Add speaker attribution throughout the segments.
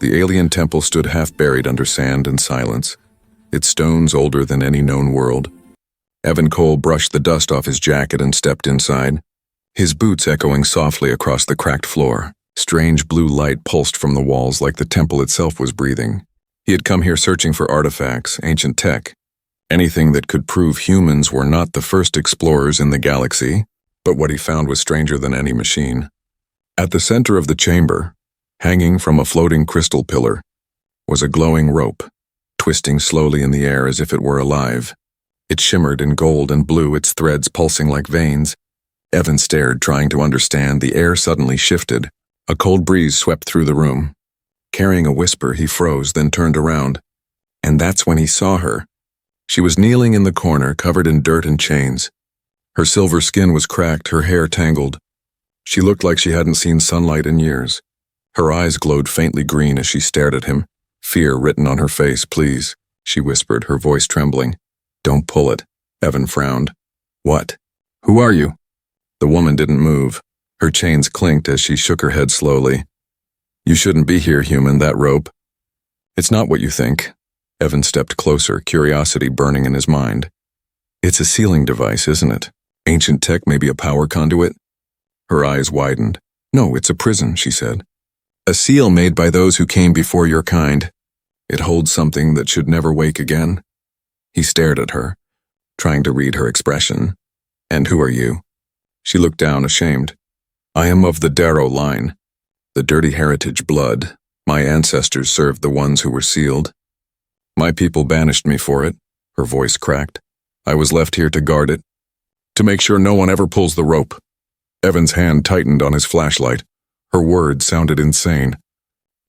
Speaker 1: The alien temple stood half buried under sand and silence, its stones older than any known world. Evan Cole brushed the dust off his jacket and stepped inside, his boots echoing softly across the cracked floor. Strange blue light pulsed from the walls like the temple itself was breathing. He had come here searching for artifacts, ancient tech, anything that could prove humans were not the first explorers in the galaxy, but what he found was stranger than any machine. At the center of the chamber, hanging from a floating crystal pillar, was a glowing rope, twisting slowly in the air as if it were alive. It shimmered in gold and blue, its threads pulsing like veins. Evan stared, trying to understand. The air suddenly shifted. A cold breeze swept through the room. Carrying a whisper, he froze, then turned around. And that's when he saw her. She was kneeling in the corner, covered in dirt and chains. Her silver skin was cracked, her hair tangled. She looked like she hadn't seen sunlight in years. Her eyes glowed faintly green as she stared at him, fear written on her face. "Please," she whispered, her voice trembling. "Don't pull it." Evan frowned. "What? Who are you?" The woman didn't move. Her chains clinked as she shook her head slowly. "You shouldn't be here, human, that rope." "It's not what you think." Evan stepped closer, curiosity burning in his mind. "It's a sealing device, isn't it? Ancient tech, maybe a power conduit?" Her eyes widened. "No, it's a prison," she said. "A seal made by those who came before your kind. It holds something that should never wake again." He stared at her, trying to read her expression. "And who are you?" She looked down, ashamed. "I am of the Darrow line, the dirty heritage blood. My ancestors served the ones who were sealed. My people banished me for it." Her voice cracked. "I was left here to guard it, to make sure no one ever pulls the rope." Evan's hand tightened on his flashlight. Her words sounded insane.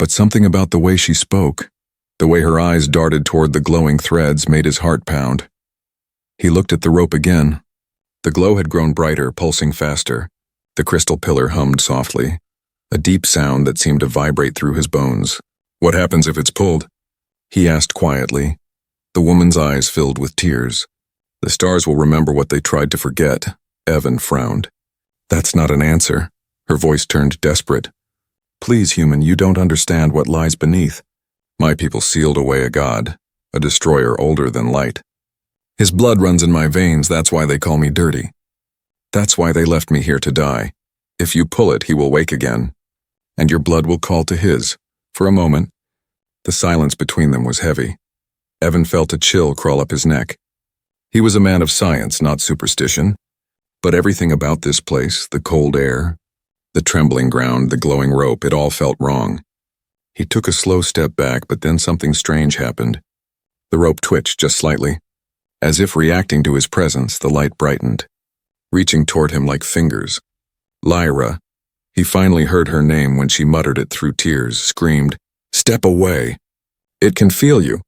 Speaker 1: But something about the way she spoke, the way her eyes darted toward the glowing threads, made his heart pound. He looked at the rope again. The glow had grown brighter, pulsing faster. The crystal pillar hummed softly, a deep sound that seemed to vibrate through his bones. "What happens if it's pulled?" he asked quietly. The woman's eyes filled with tears. "The stars will remember what they tried to forget." Evan frowned. "That's not an answer." Her voice turned desperate. "Please, human, you don't understand what lies beneath. My people sealed away a god, a destroyer older than light. His blood runs in my veins, that's why they call me dirty. That's why they left me here to die. If you pull it, he will wake again, and your blood will call to his." For a moment, the silence between them was heavy. Evan felt a chill crawl up his neck. He was a man of science, not superstition, but everything about this place, the cold air, the trembling ground, the glowing rope, it all felt wrong. He took a slow step back, but then something strange happened. The rope twitched just slightly. As if reacting to his presence, the light brightened, reaching toward him like fingers. "Lyra." He finally heard her name when she muttered it through tears, screamed, "Step away. It can feel you.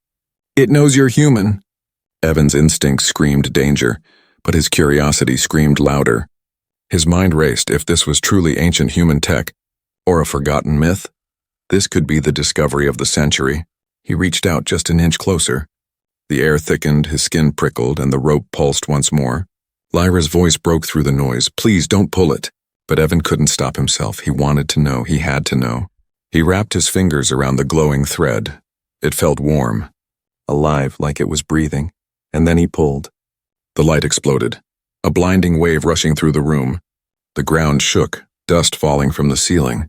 Speaker 1: It knows you're human." Evan's instinct screamed danger, but his curiosity screamed louder. His mind raced. If this was truly ancient human tech, or a forgotten myth, this could be the discovery of the century. He reached out just an inch closer. The air thickened, his skin prickled, and the rope pulsed once more. Lyra's voice broke through the noise. "Please, don't pull it." But Evan couldn't stop himself. He wanted to know. He had to know. He wrapped his fingers around the glowing thread. It felt warm, alive, like it was breathing. And then he pulled. The light exploded, a blinding wave rushing through the room. The ground shook, dust falling from the ceiling.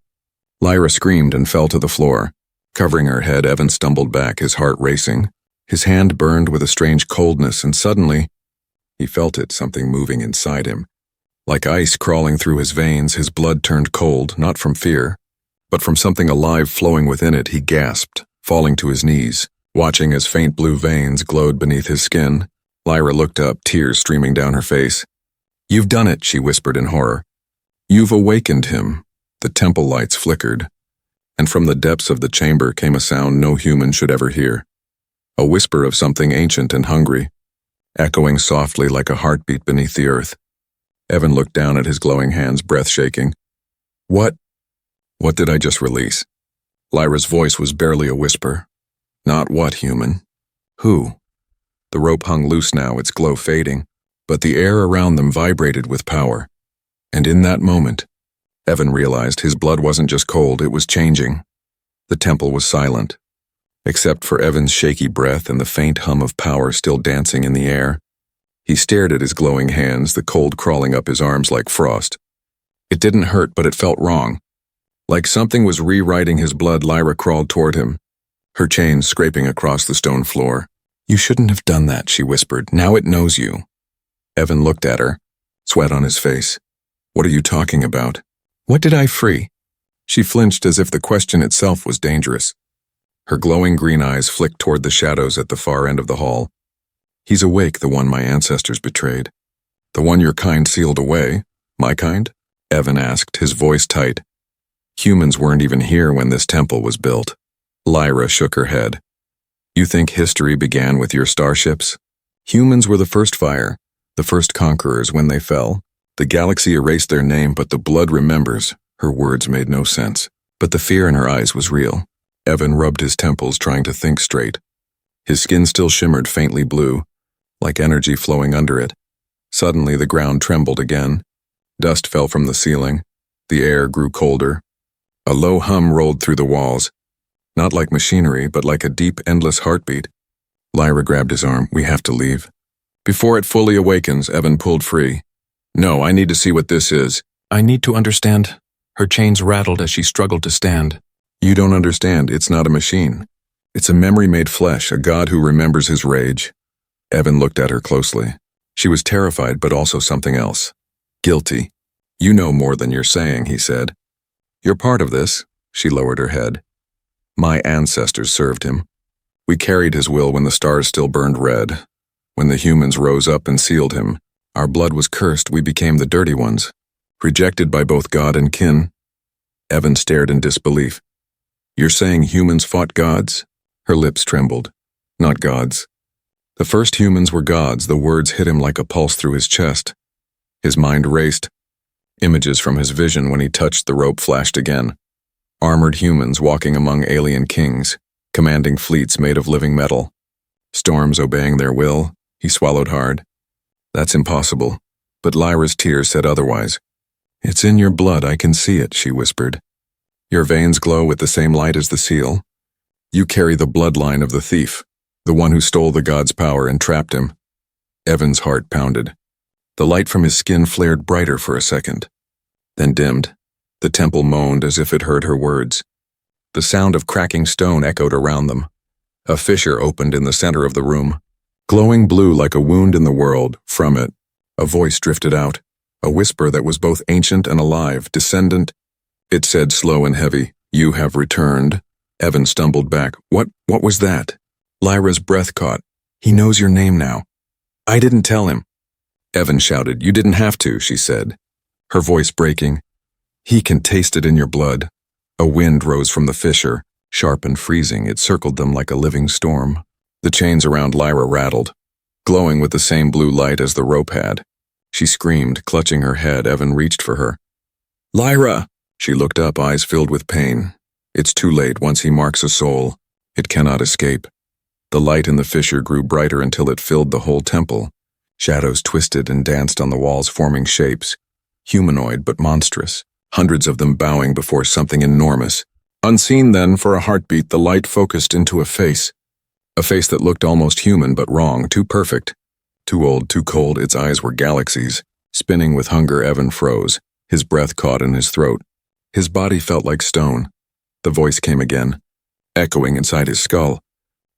Speaker 1: Lyra screamed and fell to the floor. Covering her head, Evan stumbled back, his heart racing. His hand burned with a strange coldness, and suddenly, he felt it, something moving inside him. Like ice crawling through his veins, his blood turned cold, not from fear, but from something alive flowing within it. He gasped, falling to his knees, watching as faint blue veins glowed beneath his skin. Lyra looked up, tears streaming down her face. "You've done it," she whispered in horror. "You've awakened him." The temple lights flickered, and from the depths of the chamber came a sound no human should ever hear. A whisper of something ancient and hungry, echoing softly like a heartbeat beneath the earth. Evan looked down at his glowing hands, breath shaking. What did I just release?" Lyra's voice was barely a whisper. "Not what, human? Who?" The rope hung loose now, its glow fading, but the air around them vibrated with power. And in that moment, Evan realized his blood wasn't just cold, it was changing. The temple was silent, except for Evan's shaky breath and the faint hum of power still dancing in the air. He stared at his glowing hands, the cold crawling up his arms like frost. It didn't hurt, but it felt wrong. Like something was rewriting his blood, Lyra crawled toward him, her chains scraping across the stone floor. "You shouldn't have done that," she whispered. "Now it knows you." Evan looked at her, sweat on his face. "What are you talking about? What did I free?" She flinched as if the question itself was dangerous. Her glowing green eyes flicked toward the shadows at the far end of the hall. "He's awake, the one my ancestors betrayed. The one your kind sealed away. My kind?" Evan asked, his voice tight. "Humans weren't even here when this temple was built." Lyra shook her head. "You think history began with your starships? Humans were the first fire, the first conquerors when they fell. The galaxy erased their name, but the blood remembers." Her words made no sense, but the fear in her eyes was real. Evan rubbed his temples, trying to think straight. His skin still shimmered faintly blue, like energy flowing under it. Suddenly the ground trembled again. Dust fell from the ceiling. The air grew colder. A low hum rolled through the walls, not like machinery, but like a deep, endless heartbeat. Lyra grabbed his arm. "We have to leave." "Before it fully awakens," Evan pulled free. "No, I need to see what this is. I need to understand." Her chains rattled as she struggled to stand. "You don't understand. It's not a machine. It's a memory made flesh, a god who remembers his rage." Evan looked at her closely. She was terrified, but also something else. Guilty. "You know more than you're saying," he said. "You're part of this." She lowered her head. "My ancestors served him. We carried his will when the stars still burned red. When the humans rose up and sealed him, our blood was cursed. We became the dirty ones, rejected by both God and kin." Evan stared in disbelief. "You're saying humans fought gods?" Her lips trembled. "Not gods. The first humans were gods." The words hit him like a pulse through his chest. His mind raced. Images from his vision when he touched the rope flashed again. Armored humans walking among alien kings, commanding fleets made of living metal. Storms obeying their will. He swallowed hard. "That's impossible." But Lyra's tears said otherwise. "It's in your blood, I can see it," she whispered. "Your veins glow with the same light as the seal. You carry the bloodline of the thief, the one who stole the god's power and trapped him." Evan's heart pounded. The light from his skin flared brighter for a second, then dimmed. The temple moaned as if it heard her words. The sound of cracking stone echoed around them. A fissure opened in the center of the room. Glowing blue like a wound in the world, from it, a voice drifted out, a whisper that was both ancient and alive, descendant. It said slow and heavy, "You have returned." Evan stumbled back. What was that?" Lyra's breath caught. "He knows your name now." "I didn't tell him." Evan shouted. "You didn't have to," she said, her voice breaking. "He can taste it in your blood." A wind rose from the fissure, sharp and freezing. It circled them like a living storm. The chains around Lyra rattled, glowing with the same blue light as the rope had. She screamed, clutching her head. Evan reached for her. "Lyra!" She looked up, eyes filled with pain. It's too late. Once he marks a soul, it cannot escape. The light in the fissure grew brighter until it filled the whole temple. Shadows twisted and danced on the walls, forming shapes, humanoid but monstrous, hundreds of them bowing before something enormous. Unseen then, for a heartbeat, the light focused into a face that looked almost human but wrong, too perfect, too old, too cold. Its eyes were galaxies. Spinning with hunger, Evan froze, his breath caught in his throat. His body felt like stone. The voice came again, echoing inside his skull.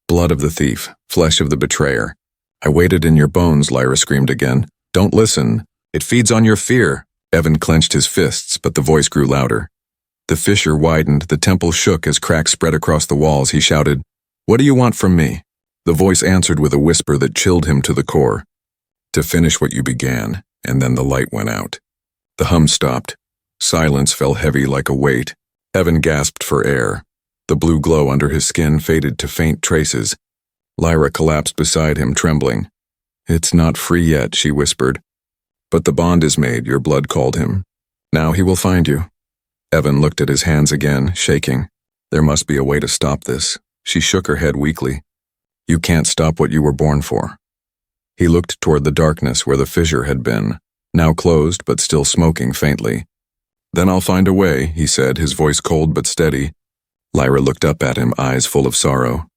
Speaker 1: "Blood of the thief, flesh of the betrayer. I waited in your bones," Lyra screamed again. "Don't listen. It feeds on your fear." Evan clenched his fists, but the voice grew louder. The fissure widened, the temple shook as cracks spread across the walls. He shouted, "What do you want from me?" The voice answered with a whisper that chilled him to the core. "To finish what you began," and then the light went out. The hum stopped. Silence fell heavy like a weight. Evan gasped for air. The blue glow under his skin faded to faint traces. Lyra collapsed beside him, trembling. "It's not free yet," she whispered. "But the bond is made," your blood called him. "Now he will find you." Evan looked at his hands again, shaking. There must be a way to stop this. She shook her head weakly. "You can't stop what you were born for." He looked toward the darkness where the fissure had been, now closed but still smoking faintly. "Then I'll find a way," he said, his voice cold but steady. Lyra looked up at him, eyes full of sorrow.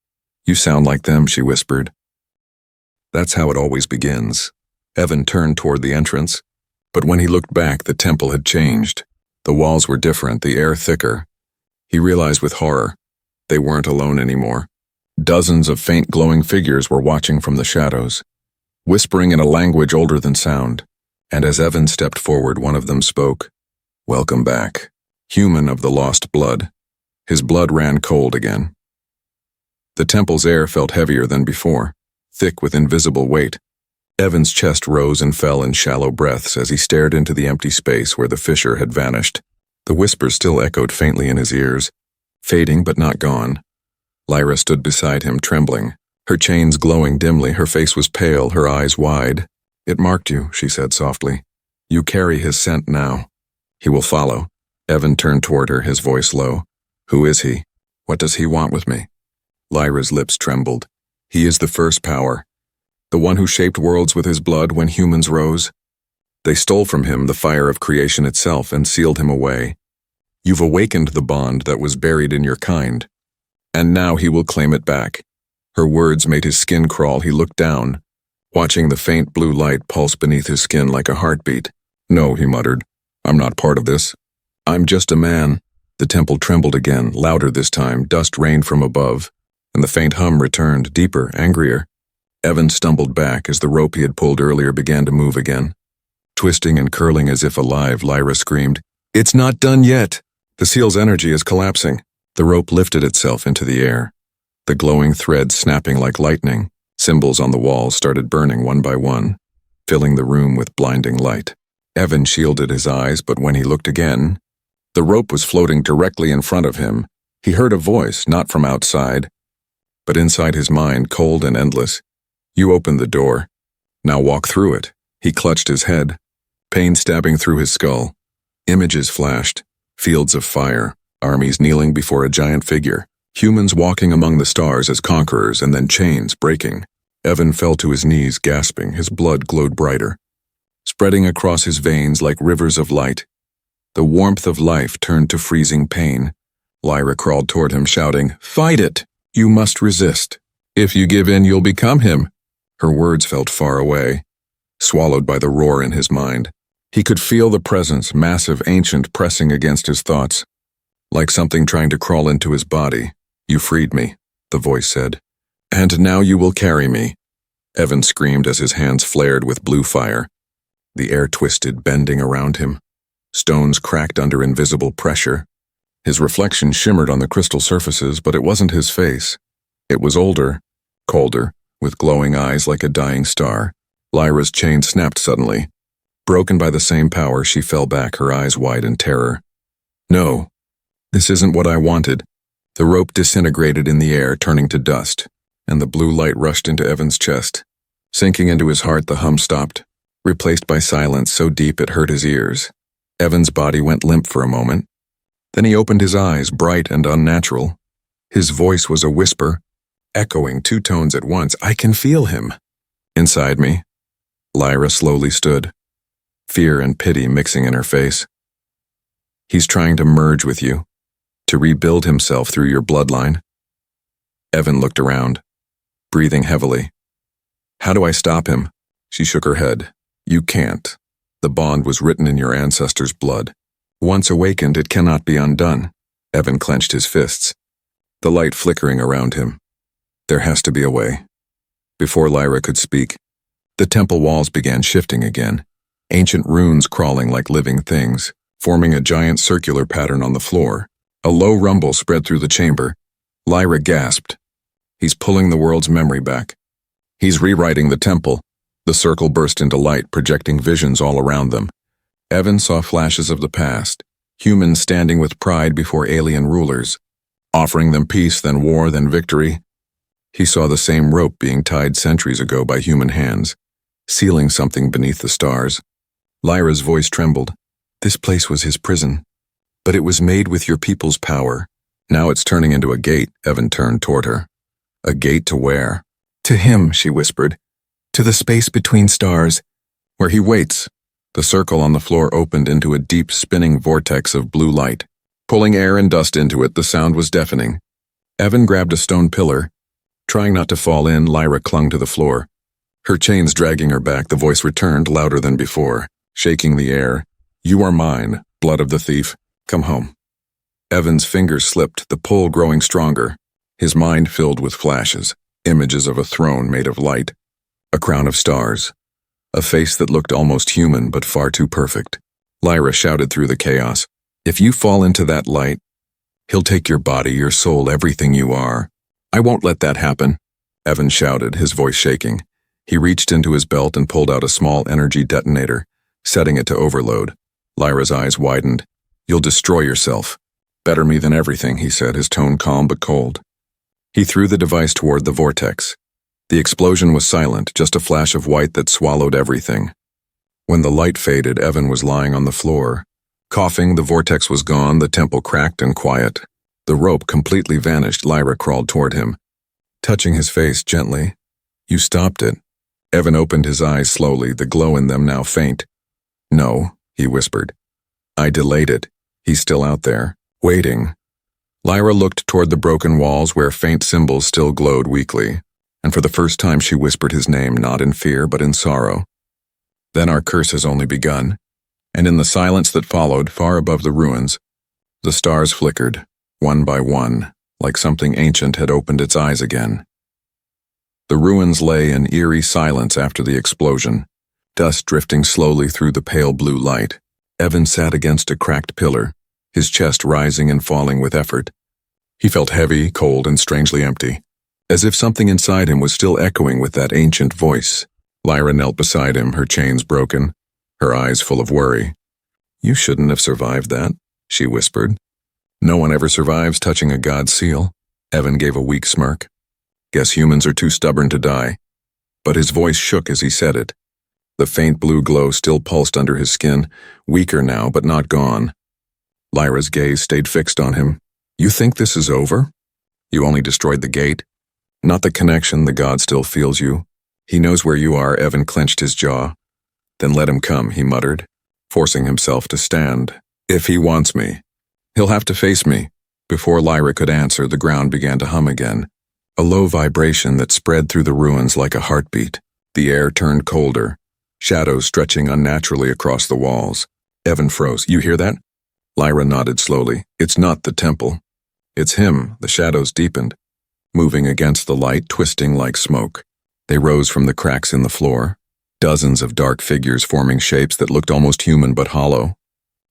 Speaker 1: "You sound like them," she whispered. "That's how it always begins." Evan turned toward the entrance, but when he looked back, the temple had changed. The walls were different, the air thicker. He realized with horror, they weren't alone anymore. Dozens of faint glowing figures were watching from the shadows, whispering in a language older than sound, and as Evan stepped forward, one of them spoke. "Welcome back, human of the lost blood." His blood ran cold again. The temple's air felt heavier than before, thick with invisible weight. Evan's chest rose and fell in shallow breaths as he stared into the empty space where the fissure had vanished. The whispers still echoed faintly in his ears, fading but not gone. Lyra stood beside him, trembling, her chains glowing dimly. Her face was pale, her eyes wide. "It marked you," she said softly. "You carry his scent now. He will follow." Evan turned toward her, his voice low. "Who is he? What does he want with me?" Lyra's lips trembled. "He is the first power, the one who shaped worlds with his blood when humans rose. They stole from him the fire of creation itself and sealed him away. You've awakened the bond that was buried in your kind, and now he will claim it back." Her words made his skin crawl. He looked down, watching the faint blue light pulse beneath his skin like a heartbeat. "No," he muttered. "I'm not part of this. I'm just a man." The temple trembled again, louder this time. Dust rained from above, and the faint hum returned, deeper, angrier. Evan stumbled back as the rope he had pulled earlier began to move again. Twisting and curling as if alive, Lyra screamed, "It's not done yet! The seal's energy is collapsing." The rope lifted itself into the air, the glowing threads snapping like lightning. Symbols on the walls started burning one by one, filling the room with blinding light. Evan shielded his eyes, but when he looked again, the rope was floating directly in front of him. He heard a voice, not from outside, but inside his mind, cold and endless. "You opened the door. Now walk through it." He clutched his head, pain stabbing through his skull. Images flashed, fields of fire, armies kneeling before a giant figure, humans walking among the stars as conquerors, and then chains breaking. Evan fell to his knees, gasping. His blood glowed brighter, spreading across his veins like rivers of light. The warmth of life turned to freezing pain. Lyra crawled toward him, shouting, "Fight it! You must resist. If you give in, you'll become him." Her words felt far away, swallowed by the roar in his mind. He could feel the presence, massive, ancient, pressing against his thoughts, like something trying to crawl into his body. "You freed me," the voice said. "And now you will carry me." Evan screamed as his hands flared with blue fire. The air twisted, bending around him. Stones cracked under invisible pressure. His reflection shimmered on the crystal surfaces, but it wasn't his face. It was older, colder, with glowing eyes like a dying star. Lyra's chain snapped suddenly. Broken by the same power, she fell back, her eyes wide in terror. "No, this isn't what I wanted." The rope disintegrated in the air, turning to dust, and the blue light rushed into Evan's chest. Sinking into his heart, the hum stopped, replaced by silence so deep it hurt his ears. Evan's body went limp for a moment. Then he opened his eyes, bright and unnatural. His voice was a whisper, echoing two tones at once. "I can feel him." Inside me, Lyra slowly stood, fear and pity mixing in her face. "He's trying to merge with you, to rebuild himself through your bloodline." Evan looked around, breathing heavily. "How do I stop him?" She shook her head. "You can't. The bond was written in your ancestors' blood. Once awakened, it cannot be undone." Evan clenched his fists, the light flickering around him. "There has to be a way." Before Lyra could speak, the temple walls began shifting again, ancient runes crawling like living things, forming a giant circular pattern on the floor. A low rumble spread through the chamber. Lyra gasped. "He's pulling the world's memory back. He's rewriting the temple." The circle burst into light, projecting visions all around them. Evan saw flashes of the past, humans standing with pride before alien rulers, offering them peace, then war, then victory. He saw the same rope being tied centuries ago by human hands, sealing something beneath the stars. Lyra's voice trembled. "This place was his prison, but it was made with your people's power. Now it's turning into a gate." Evan turned toward her. "A gate to where?" "To him," she whispered. "To the space between stars, where he waits." The circle on the floor opened into a deep, spinning vortex of blue light. Pulling air and dust into it, the sound was deafening. Evan grabbed a stone pillar. Trying not to fall in, Lyra clung to the floor. Her chains dragging her back, the voice returned, louder than before, shaking the air. "You are mine, blood of the thief. Come home." Evan's fingers slipped, the pull growing stronger. His mind filled with flashes, images of a throne made of light, a crown of stars, a face that looked almost human but far too perfect. Lyra shouted through the chaos, "If you fall into that light, he'll take your body, your soul, everything you are." "I won't let that happen," Evan shouted, his voice shaking. He reached into his belt and pulled out a small energy detonator, setting it to overload. Lyra's eyes widened. "You'll destroy yourself." "Better me than everything," he said, his tone calm but cold. He threw the device toward the vortex. The explosion was silent, just a flash of white that swallowed everything. When the light faded, Evan was lying on the floor. Coughing, the vortex was gone, the temple cracked and quiet. The rope completely vanished. Lyra crawled toward him, touching his face gently. "You stopped it." Evan opened his eyes slowly, the glow in them now faint. "No," he whispered. "I delayed it. He's still out there, waiting." Lyra looked toward the broken walls where faint symbols still glowed weakly, and for the first time she whispered his name, not in fear but in sorrow. "Then our curse has only begun." And in the silence that followed, far above the ruins, the stars flickered, one by one, like something ancient had opened its eyes again. The ruins lay in eerie silence after the explosion, dust drifting slowly through the pale blue light. Evan sat against a cracked pillar, his chest rising and falling with effort. He felt heavy, cold, and strangely empty, as if something inside him was still echoing with that ancient voice. Lyra knelt beside him, her chains broken, her eyes full of worry. "You shouldn't have survived that," she whispered. "No one ever survives touching a god's seal." Evan gave a weak smirk. "Guess humans are too stubborn to die." But his voice shook as he said it. The faint blue glow still pulsed under his skin, weaker now but not gone. Lyra's gaze stayed fixed on him. "You think this is over? You only destroyed the gate? Not the connection. The god still feels you. He knows where you are." Evan clenched his jaw. "Then let him come," he muttered, forcing himself to stand. "If he wants me, he'll have to face me." Before Lyra could answer, the ground began to hum again, a low vibration that spread through the ruins like a heartbeat. The air turned colder, shadows stretching unnaturally across the walls. Evan froze. "You hear that?" Lyra nodded slowly. "It's not the temple. It's him." The shadows deepened, moving against the light, twisting like smoke. They rose from the cracks in the floor, dozens of dark figures forming shapes that looked almost human but hollow.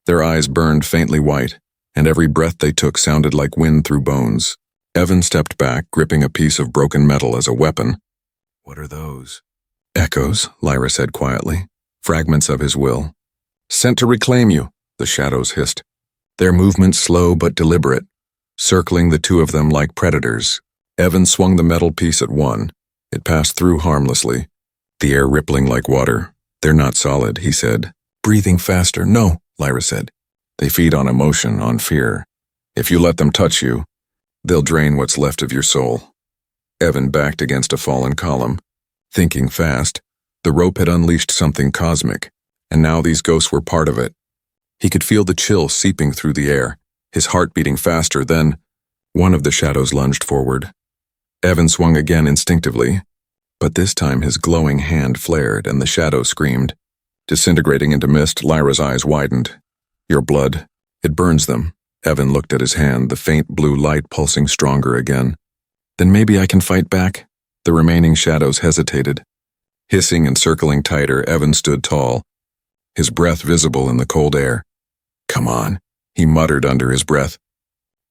Speaker 1: Their eyes burned faintly white, and every breath they took sounded like wind through bones. Evan stepped back, gripping a piece of broken metal as a weapon. "What are those?" "Echoes," Lyra said quietly. "Fragments of his will. Sent to reclaim you," the shadows hissed. Their movements slow but deliberate, circling the two of them like predators. Evan swung the metal piece at one. It passed through harmlessly, the air rippling like water. "They're not solid," he said, breathing faster. "No," Lyra said. "They feed on emotion, on fear. If you let them touch you, they'll drain what's left of your soul." Evan backed against a fallen column, thinking fast. The rope had unleashed something cosmic, and now these ghosts were part of it. He could feel the chill seeping through the air, his heart beating faster. Then one of the shadows lunged forward. Evan swung again instinctively, but this time his glowing hand flared and the shadow screamed. Disintegrating into mist, Lyra's eyes widened. "Your blood. It burns them." Evan looked at his hand, the faint blue light pulsing stronger again. "Then maybe I can fight back?" The remaining shadows hesitated. Hissing and circling tighter, Evan stood tall, his breath visible in the cold air. "Come on," he muttered under his breath.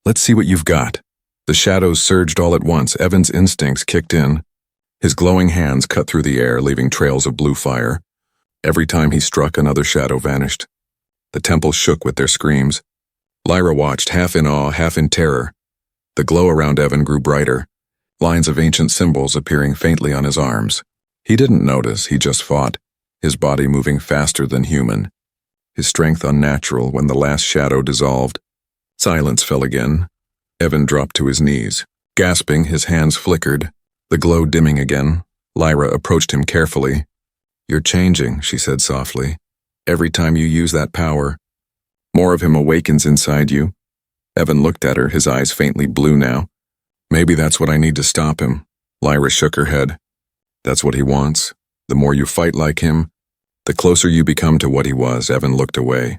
Speaker 1: "Let's see what you've got." The shadows surged all at once. Evan's instincts kicked in. His glowing hands cut through the air, leaving trails of blue fire. Every time he struck, another shadow vanished. The temple shook with their screams. Lyra watched, half in awe, half in terror. The glow around Evan grew brighter, lines of ancient symbols appearing faintly on his arms. He didn't notice, he just fought, his body moving faster than human, his strength unnatural. When the last shadow dissolved, silence fell again. Evan dropped to his knees. Gasping, his hands flickered, the glow dimming again. Lyra approached him carefully. "You're changing," she said softly. "Every time you use that power, more of him awakens inside you." Evan looked at her, his eyes faintly blue now. Maybe that's what I need to stop him. Lyra shook her head. That's what he wants. The more you fight like him, the closer you become to what he was. Evan looked away.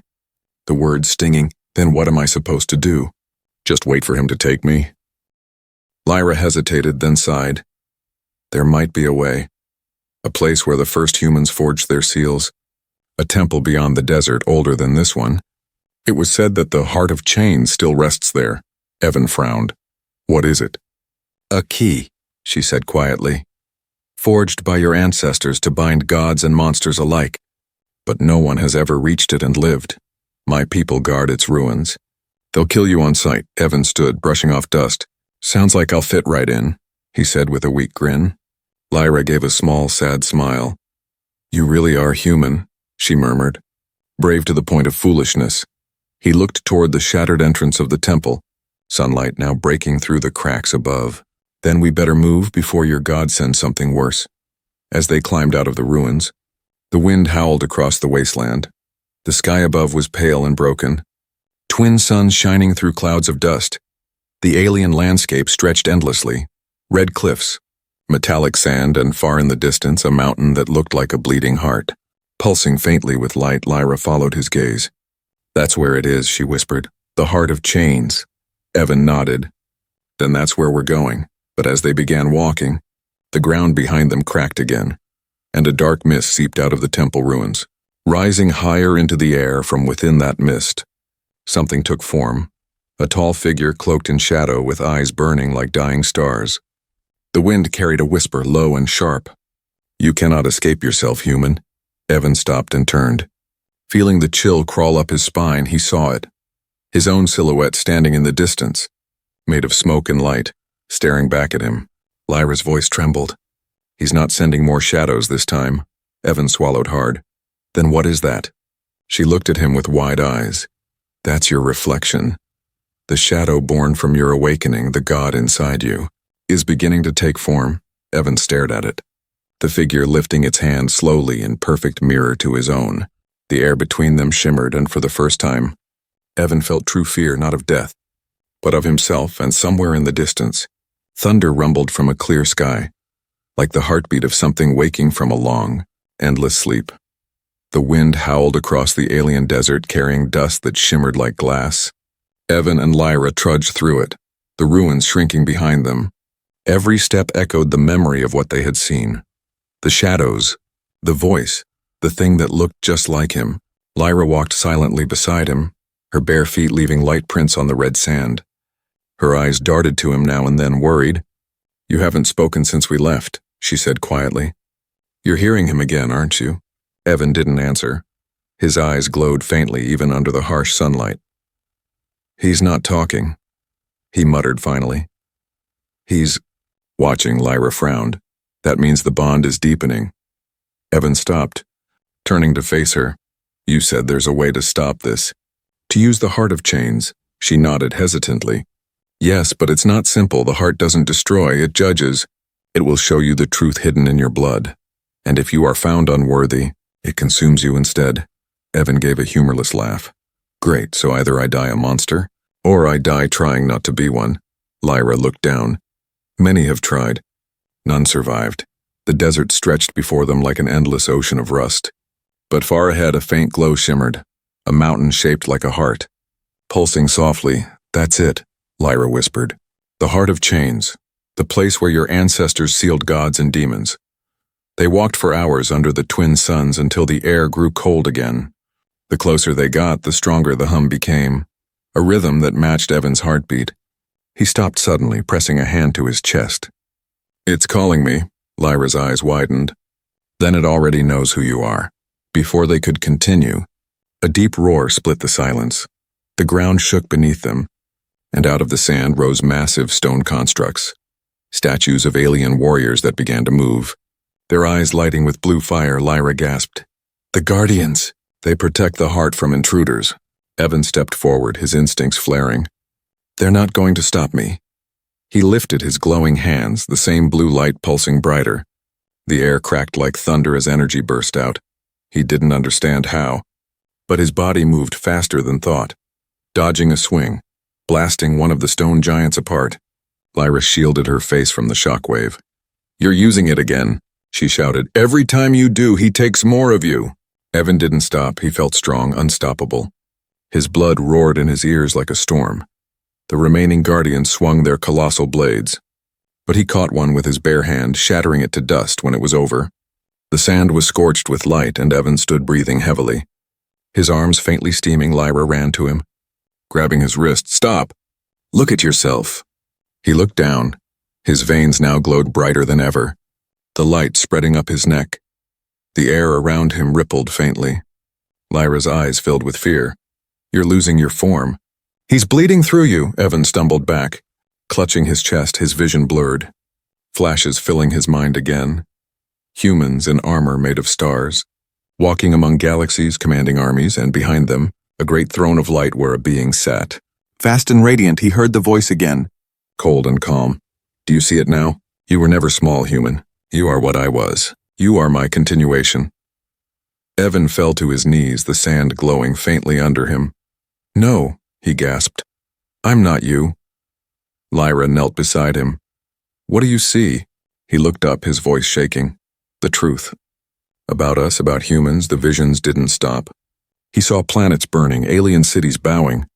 Speaker 1: The words stinging. Then what am I supposed to do? Just wait for him to take me? Lyra hesitated, then sighed. There might be a way. A place where the first humans forged their seals. A temple beyond the desert, older than this one. It was said that the heart of chains still rests there. Evan frowned. What is it? A key, she said quietly. Forged by your ancestors to bind gods and monsters alike. But no one has ever reached it and lived. My people guard its ruins. They'll kill you on sight. Evan stood, brushing off dust. Sounds like I'll fit right in, he said with a weak grin. Lyra gave a small, sad smile. You really are human, she murmured. Brave to the point of foolishness. He looked toward the shattered entrance of the temple, sunlight now breaking through the cracks above. Then we better move before your god sends something worse. As they climbed out of the ruins, the wind howled across the wasteland. The sky above was pale and broken. Twin suns shining through clouds of dust. The alien landscape stretched endlessly. Red cliffs, metallic sand, and far in the distance a mountain that looked like a bleeding heart. Pulsing faintly with light, Lyra followed his gaze. That's where it is, she whispered. The heart of chains. Evan nodded. Then that's where we're going. But as they began walking, the ground behind them cracked again, and a dark mist seeped out of the temple ruins. Rising higher into the air from within that mist, something took form. A tall figure cloaked in shadow with eyes burning like dying stars. The wind carried a whisper, low and sharp. You cannot escape yourself, human. Evan stopped and turned. Feeling the chill crawl up his spine, he saw it. His own silhouette standing in the distance, made of smoke and light, staring back at him. Lyra's voice trembled. He's not sending more shadows this time. Evan swallowed hard. Then what is that? She looked at him with wide eyes. That's your reflection. The shadow born from your awakening, the god inside you, is beginning to take form. Evan stared at it. The figure lifting its hand slowly in perfect mirror to his own. The air between them shimmered, and for the first time, Evan felt true fear, not of death, but of himself. And somewhere in the distance, thunder rumbled from a clear sky, like the heartbeat of something waking from a long, endless sleep. The wind howled across the alien desert, carrying dust that shimmered like glass. Evan and Lyra trudged through it, the ruins shrinking behind them. Every step echoed the memory of what they had seen. The shadows, the voice, the thing that looked just like him. Lyra walked silently beside him, her bare feet leaving light prints on the red sand. Her eyes darted to him now and then, worried. You haven't spoken since we left, she said quietly. You're hearing him again, aren't you? Evan didn't answer. His eyes glowed faintly even under the harsh sunlight. He's not talking, he muttered finally. He's watching. Lyra frowned. That means the bond is deepening. Evan stopped, turning to face her. You said there's a way to stop this. To use the heart of chains. She nodded hesitantly. Yes, but it's not simple. The heart doesn't destroy, it judges. It will show you the truth hidden in your blood. And if you are found unworthy, it consumes you instead. Evan gave a humorless laugh. Great, so either I die a monster, or I die trying not to be one. Lyra looked down. Many have tried. None survived. The desert stretched before them like an endless ocean of rust. But far ahead a faint glow shimmered, a mountain shaped like a heart. Pulsing softly, that's it, Lyra whispered. The heart of chains, the place where your ancestors sealed gods and demons. They walked for hours under the twin suns until the air grew cold again. The closer they got, the stronger the hum became, a rhythm that matched Evan's heartbeat. He stopped suddenly, pressing a hand to his chest. It's calling me. Lyra's eyes widened. Then it already knows who you are. Before they could continue, a deep roar split the silence. The ground shook beneath them, and out of the sand rose massive stone constructs, statues of alien warriors that began to move. Their eyes lighting with blue fire, Lyra gasped. The Guardians! They protect the heart from intruders. Evan stepped forward, his instincts flaring. They're not going to stop me. He lifted his glowing hands, the same blue light pulsing brighter. The air cracked like thunder as energy burst out. He didn't understand how, but his body moved faster than thought. Dodging a swing, blasting one of the stone giants apart. Lyra shielded her face from the shockwave. "You're using it again," she shouted. "Every time you do, he takes more of you." Evan didn't stop. He felt strong, unstoppable. His blood roared in his ears like a storm. The remaining guardians swung their colossal blades. But he caught one with his bare hand, shattering it to dust when it was over. The sand was scorched with light, and Evan stood breathing heavily. His arms faintly steaming, Lyra ran to him, grabbing his wrist. "Stop! Look at yourself." He looked down. His veins now glowed brighter than ever, the light spreading up his neck. The air around him rippled faintly. Lyra's eyes filled with fear. "You're losing your form." "He's bleeding through you," Evan stumbled back. Clutching his chest, his vision blurred. Flashes filling his mind again. Humans in armor made of stars, walking among galaxies, commanding armies, and behind them, a great throne of light where a being sat. Fast and radiant, he heard the voice again. Cold and calm. "Do you see it now? You were never small, human. You are what I was. You are my continuation." Evan fell to his knees, the sand glowing faintly under him. "No," he gasped. "I'm not you." Lyra knelt beside him. "What do you see?" He looked up, his voice shaking. "The truth. About us, about humans, the visions didn't stop. He saw planets burning, alien cities bowing,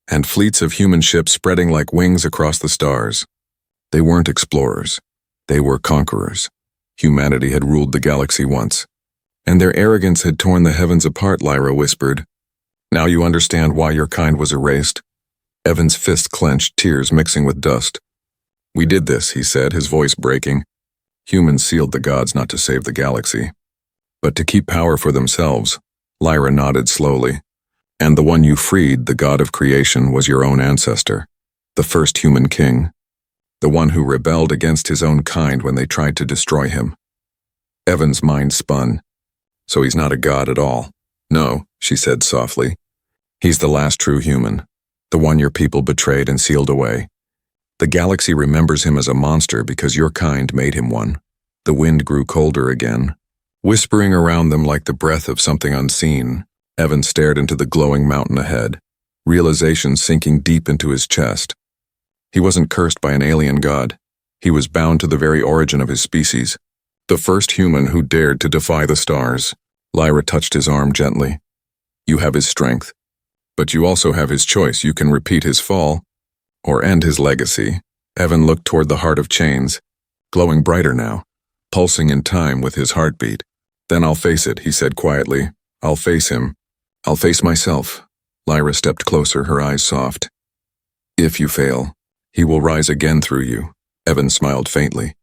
Speaker 1: and fleets of human ships spreading like wings across the stars. They weren't explorers. They were conquerors. Humanity had ruled the galaxy once, and their arrogance had torn the heavens apart," Lyra whispered. "Now you understand why your kind was erased?" Evan's fist clenched, tears mixing with dust. "We did this," he said, his voice breaking. "Humans sealed the gods not to save the galaxy, but to keep power for themselves." Lyra nodded slowly. "And the one you freed, the god of creation, was your own ancestor, the first human king, the one who rebelled against his own kind when they tried to destroy him." Evan's mind spun. "So he's not a god at all?" "No," she said softly. "He's the last true human, the one your people betrayed and sealed away. The galaxy remembers him as a monster because your kind made him one." The wind grew colder again, whispering around them like the breath of something unseen. Evan stared into the glowing mountain ahead, realization sinking deep into his chest. He wasn't cursed by an alien god. He was bound to the very origin of his species, the first human who dared to defy the stars. Lyra touched his arm gently. "You have his strength, but you also have his choice. You can repeat his fall, or end his legacy." Evan looked toward the heart of chains, glowing brighter now, pulsing in time with his heartbeat. "Then I'll face it," he said quietly. "I'll face him. I'll face myself." Lyra stepped closer, her eyes soft. "If you fail, he will rise again through you." Evan smiled faintly.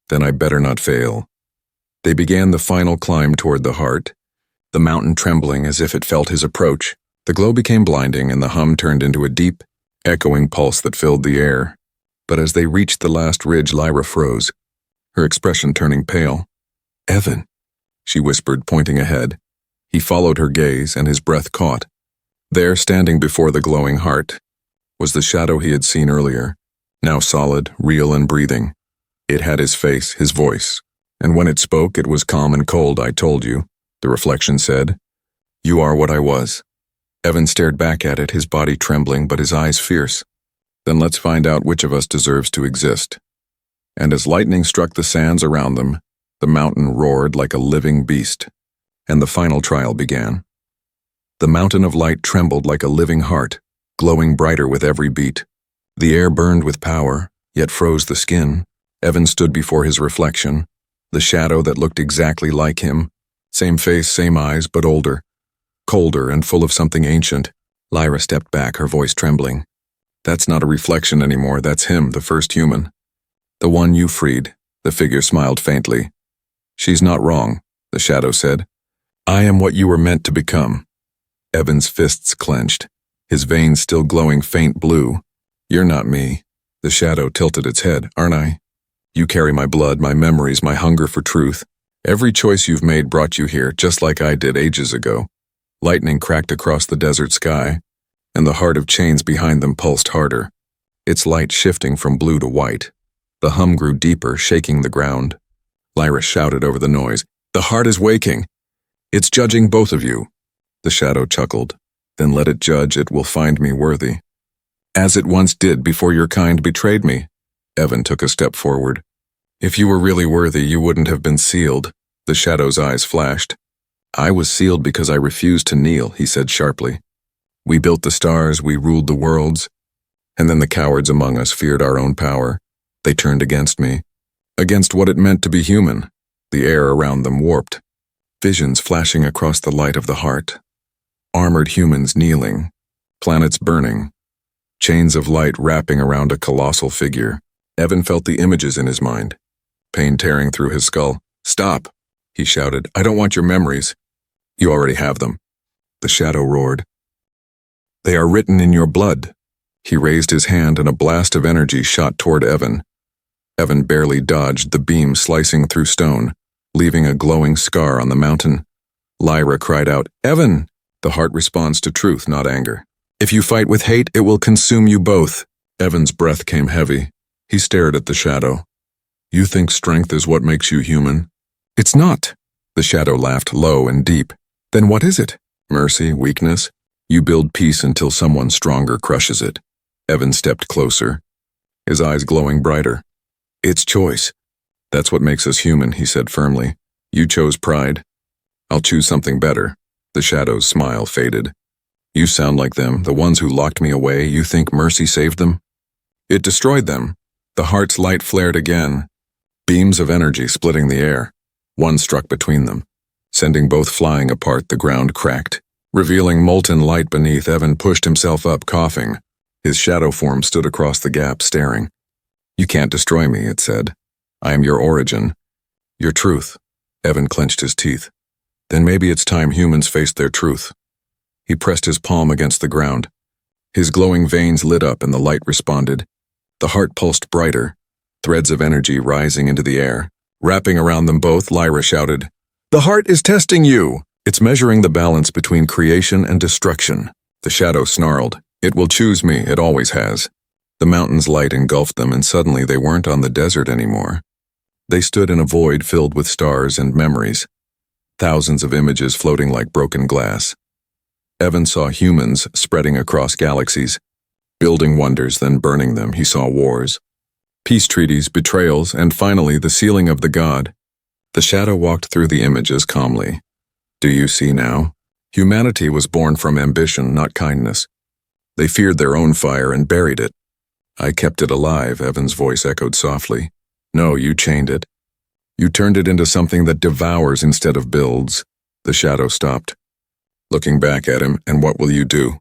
Speaker 1: "Then I better not fail." They began the final climb toward the heart, the mountain trembling as if it felt his approach. The glow became blinding, and the hum turned into a deep, echoing pulse that filled the air. But as they reached the last ridge, Lyra froze, her expression turning pale. "Evan," she whispered, pointing ahead. He followed her gaze, and his breath caught. There, standing before the glowing heart, was the shadow he had seen earlier, now solid, real, and breathing. It had his face, his voice, and when it spoke, it was calm and cold. "I told you," the reflection said. "You are what I was." Evan stared back at it, his body trembling but his eyes fierce. "Then let's find out which of us deserves to exist." And as lightning struck the sands around them, the mountain roared like a living beast, and the final trial began. The mountain of light trembled like a living heart, glowing brighter with every beat. The air burned with power, yet froze the skin. Evan stood before his reflection, the shadow that looked exactly like him, same face, same eyes, but older, colder and full of something ancient. Lyra stepped back, her voice trembling. "That's not a reflection anymore, that's him, the first human. The one you freed." The figure smiled faintly. "She's not wrong," the shadow said. "I am what you were meant to become." Evan's fists clenched, his veins still glowing faint blue. "You're not me." The shadow tilted its head. "Aren't I? You carry my blood, my memories, my hunger for truth. Every choice you've made brought you here, just like I did ages ago." Lightning cracked across the desert sky, and the heart of chains behind them pulsed harder, its light shifting from blue to white. The hum grew deeper, shaking the ground. Lyra shouted over the noise, "The heart is waking. It's judging both of you." The shadow chuckled. "Then let it judge, it will find me worthy." As it once did before your kind betrayed me. Evan took a step forward. If you were really worthy, you wouldn't have been sealed. The shadow's eyes flashed. I was sealed because I refused to kneel, he said sharply. We built the stars, we ruled the worlds. And then the cowards among us feared our own power. They turned against me. Against what it meant to be human. The air around them warped. Visions flashing across the light of the heart. Armored humans kneeling. Planets burning. Chains of light wrapping around a colossal figure. Evan felt the images in his mind. Pain tearing through his skull. Stop, he shouted. I don't want your memories. You already have them. The shadow roared. They are written in your blood. He raised his hand and a blast of energy shot toward Evan. Evan barely dodged the beam slicing through stone, leaving a glowing scar on the mountain. Lyra cried out, Evan! The heart responds to truth, not anger. If you fight with hate, it will consume you both. Evan's breath came heavy. He stared at the shadow. You think strength is what makes you human? It's not. The shadow laughed low and deep. Then what is it? Mercy, weakness? You build peace until someone stronger crushes it. Evan stepped closer, his eyes glowing brighter. It's choice. That's what makes us human, he said firmly. You chose pride. I'll choose something better. The shadow's smile faded. You sound like them, the ones who locked me away. You think mercy saved them? It destroyed them. The heart's light flared again. Beams of energy splitting the air. One struck between them. Sending both flying apart, the ground cracked. Revealing molten light beneath, Evan pushed himself up, coughing. His shadow form stood across the gap, staring. You can't destroy me, it said. I am your origin. Your truth. Evan clenched his teeth. Then maybe it's time humans faced their truth. He pressed his palm against the ground. His glowing veins lit up and the light responded. The heart pulsed brighter, threads of energy rising into the air. Wrapping around them both, Lyra shouted, The heart is testing you! It's measuring the balance between creation and destruction. The shadow snarled. It will choose me, it always has. The mountain's light engulfed them, and suddenly they weren't on the desert anymore. They stood in a void filled with stars and memories. Thousands of images floating like broken glass. Evan saw humans spreading across galaxies, building wonders, then burning them. He saw wars, peace treaties, betrayals, and finally the sealing of the god. The shadow walked through the images calmly. Do you see now? Humanity was born from ambition, not kindness. They feared their own fire and buried it. I kept it alive, Evan's voice echoed softly. No, you chained it. You turned it into something that devours instead of builds. The shadow stopped, looking back at him. And what will you do?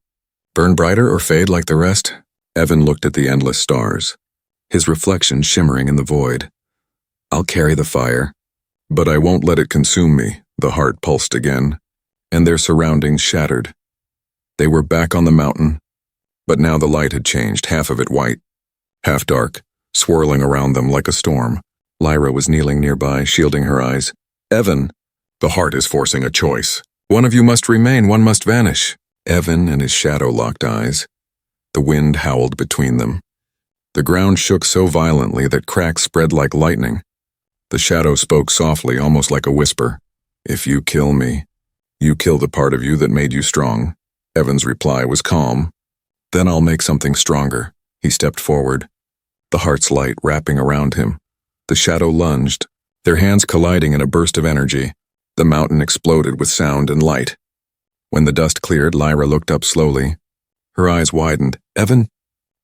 Speaker 1: Burn brighter or fade like the rest? Evan looked at the endless stars, his reflection shimmering in the void. I'll carry the fire, but I won't let it consume me. The heart pulsed again, and their surroundings shattered. They were back on the mountain, but now the light had changed, half of it white, half dark, swirling around them like a storm. Lyra was kneeling nearby, shielding her eyes. Evan, the heart is forcing a choice. One of you must remain, one must vanish. Evan and his shadow locked eyes. The wind howled between them. The ground shook so violently that cracks spread like lightning. The shadow spoke softly, almost like a whisper. If you kill me, you kill the part of you that made you strong. Evan's reply was calm. Then I'll make something stronger. He stepped forward, the heart's light wrapping around him. The shadow lunged, their hands colliding in a burst of energy. The mountain exploded with sound and light. When the dust cleared, Lyra looked up slowly. Her eyes widened. Evan?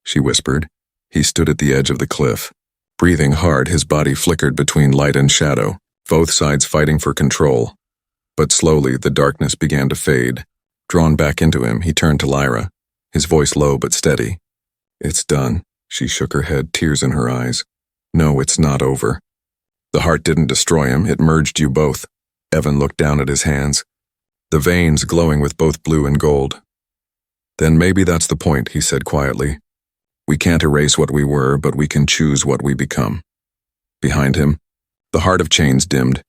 Speaker 1: She whispered. He stood at the edge of the cliff. Breathing hard, his body flickered between light and shadow, both sides fighting for control. But slowly, the darkness began to fade. Drawn back into him, he turned to Lyra, his voice low but steady. It's done. She shook her head, tears in her eyes. No, it's not over. The heart didn't destroy him, it merged you both. Evan looked down at his hands, the veins glowing with both blue and gold. Then maybe that's the point, he said quietly. We can't erase what we were, but we can choose what we become. Behind him, the heart of chains dimmed,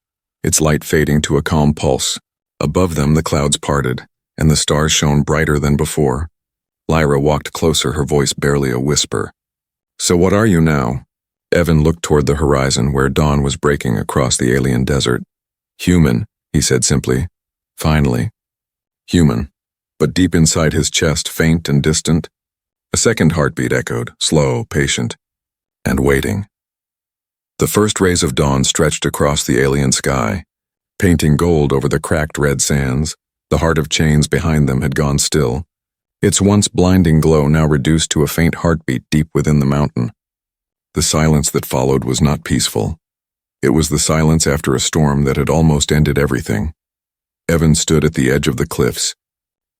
Speaker 1: its light fading to a calm pulse. Above them, the clouds parted, and the stars shone brighter than before. Lyra walked closer, her voice barely a whisper. So what are you now? Evan looked toward the horizon where dawn was breaking across the alien desert. Human, he said simply. Finally. Human. But deep inside his chest, faint and distant, A second heartbeat echoed, slow, patient, and waiting. The first rays of dawn stretched across the alien sky, painting gold over the cracked red sands. The heart of chains behind them had gone still, its once blinding glow now reduced to a faint heartbeat deep within the mountain. The silence that followed was not peaceful. It was the silence after a storm that had almost ended everything. Evan stood at the edge of the cliffs,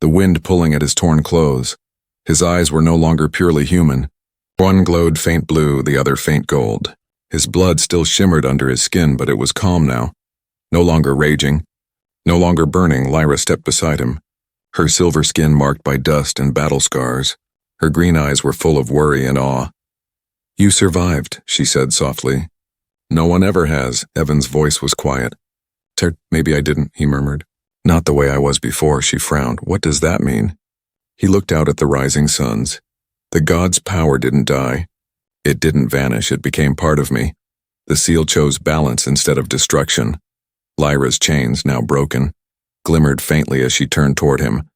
Speaker 1: the wind pulling at his torn clothes. His eyes were no longer purely human. One glowed faint blue, the other faint gold. His blood still shimmered under his skin, but it was calm now. No longer raging, no longer burning. Lyra stepped beside him, her silver skin marked by dust and battle scars. Her green eyes were full of worry and awe. "You survived," she said softly. "No one ever has." Evan's voice was quiet. "Maybe I didn't," he murmured. "Not the way I was before." She frowned. "What does that mean?" He looked out at the rising suns. "The god's power didn't die. It didn't vanish, it became part of me. The seal chose balance instead of destruction." Lyra's chains, now broken, glimmered faintly as she turned toward him.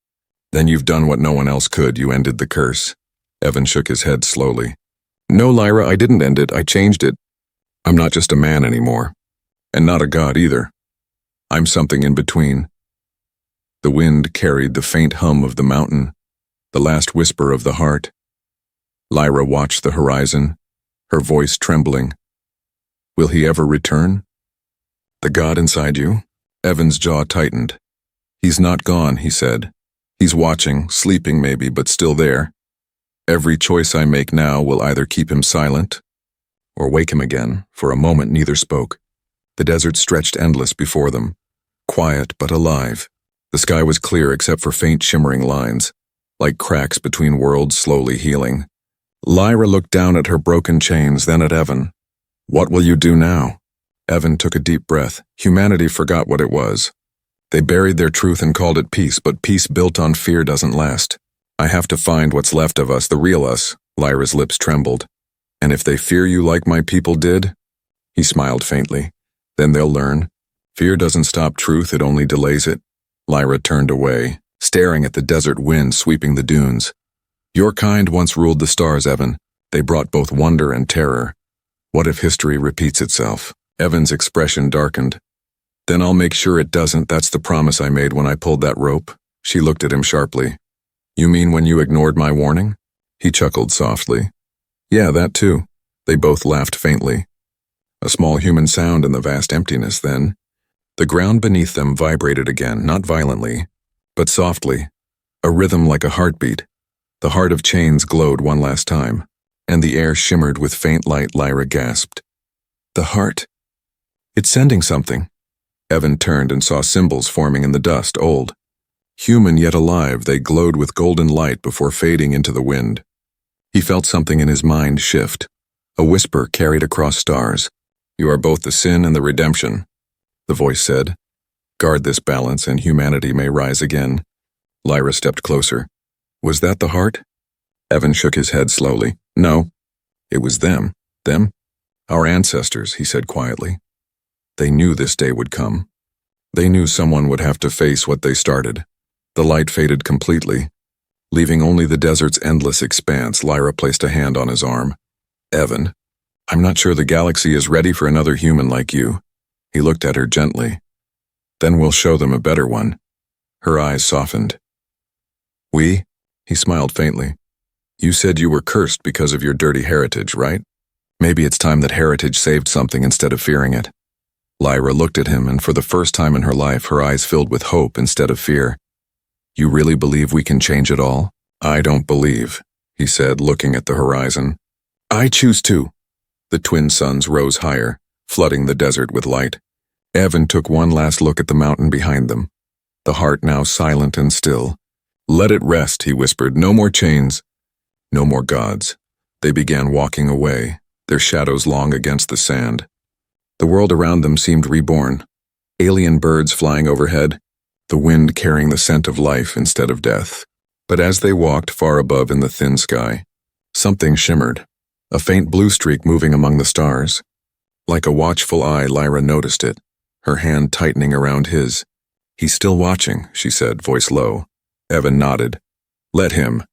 Speaker 1: "Then you've done what no one else could. You ended the curse." Evan shook his head slowly. "No, Lyra, I didn't end it. I changed it. I'm not just a man anymore. And not a god either. I'm something in between." The wind carried the faint hum of the mountain, the last whisper of the heart. Lyra watched the horizon, her voice trembling. "Will he ever return?" "The god inside you?" Evan's jaw tightened. "He's not gone," he said. "He's watching, sleeping maybe, but still there. Every choice I make now will either keep him silent or wake him again." For a moment neither spoke. The desert stretched endless before them, quiet but alive. The sky was clear except for faint shimmering lines, like cracks between worlds slowly healing. Lyra looked down at her broken chains, then at Evan. "What will you do now?" Evan took a deep breath. Humanity forgot what it was. They buried their truth and called it peace, but peace built on fear doesn't last. "I have to find what's left of us, the real us." Lyra's lips trembled. "And if they fear you like my people did?" He smiled faintly. "Then they'll learn. Fear doesn't stop truth, it only delays it." Lyra turned away, staring at the desert wind sweeping the dunes. "Your kind once ruled the stars, Evan. They brought both wonder and terror. What if history repeats itself?" Evan's expression darkened. "Then I'll make sure it doesn't. That's the promise I made when I pulled that rope." She looked at him sharply. "You mean when you ignored my warning?" He chuckled softly. "Yeah, that too." They both laughed faintly. A small human sound in the vast emptiness then. The ground beneath them vibrated again, not violently, but softly, a rhythm like a heartbeat. The heart of chains glowed one last time, and the air shimmered with faint light. Lyra gasped. "The heart? It's sending something." Evan turned and saw symbols forming in the dust, old. Human yet alive, they glowed with golden light before fading into the wind. He felt something in his mind shift. A whisper carried across stars. "You are both the sin and the redemption," the voice said. "Guard this balance and humanity may rise again." Lyra stepped closer. "Was that the heart?" Evan shook his head slowly. "No. It was them." "Them?" "Our ancestors," he said quietly. They knew this day would come. They knew someone would have to face what they started. The light faded completely, leaving only the desert's endless expanse. Lyra placed a hand on his arm. "Evan, I'm not sure the galaxy is ready for another human like you." He looked at her gently. "Then we'll show them a better one." Her eyes softened. "We?" He smiled faintly. "You said you were cursed because of your dirty heritage, right? Maybe it's time that heritage saved something instead of fearing it." Lyra looked at him, and for the first time in her life, her eyes filled with hope instead of fear. "You really believe we can change it all?" "I don't believe," he said, looking at the horizon. "I choose to." The twin suns rose higher, flooding the desert with light. Evan took one last look at the mountain behind them, the heart now silent and still. "Let it rest," he whispered. "No more chains. No more gods." They began walking away, their shadows long against the sand. The world around them seemed reborn. Alien birds flying overhead, the wind carrying the scent of life instead of death. But as they walked far above in the thin sky, something shimmered, a faint blue streak moving among the stars. Like a watchful eye, Lyra noticed it, her hand tightening around his. "He's still watching," she said, voice low. Evan nodded. "Let him.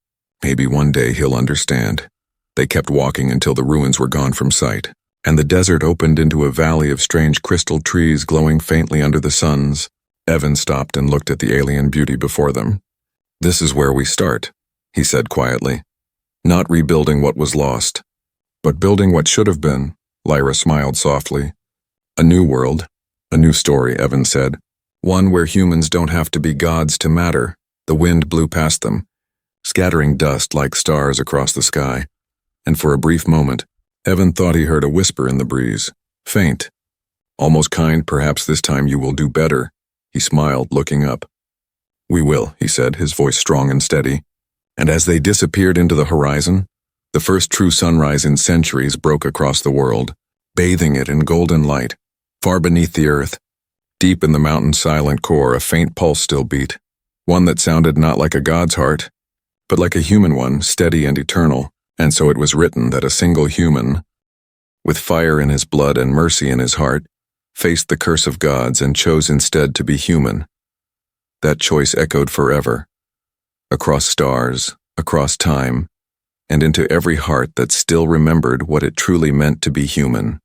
Speaker 1: Maybe one day he'll understand. They kept walking until the ruins were gone from sight, and the desert opened into a valley of strange crystal trees glowing faintly under the suns. Evan stopped and looked at the alien beauty before them. "This is where we start," he said quietly. "Not rebuilding what was lost, but building what should have been." Lyra smiled softly. "A new world, a new story," Evan said. "One where humans don't have to be gods to matter." The wind blew past them, scattering dust like stars across the sky, and for a brief moment, Evan thought he heard a whisper in the breeze, faint, almost kind. "Perhaps this time you will do better," he smiled, looking up. "We will," he said, his voice strong and steady. And as they disappeared into the horizon, the first true sunrise in centuries broke across the world, bathing it in golden light. Far beneath the earth, deep in the mountain's silent core, a faint pulse still beat, one that sounded not like a god's heart, but like a human one, steady and eternal. And so it was written that a single human, with fire in his blood and mercy in his heart, faced the curse of gods and chose instead to be human. That choice echoed forever, across stars, across time, and into every heart that still remembered what it truly meant to be human.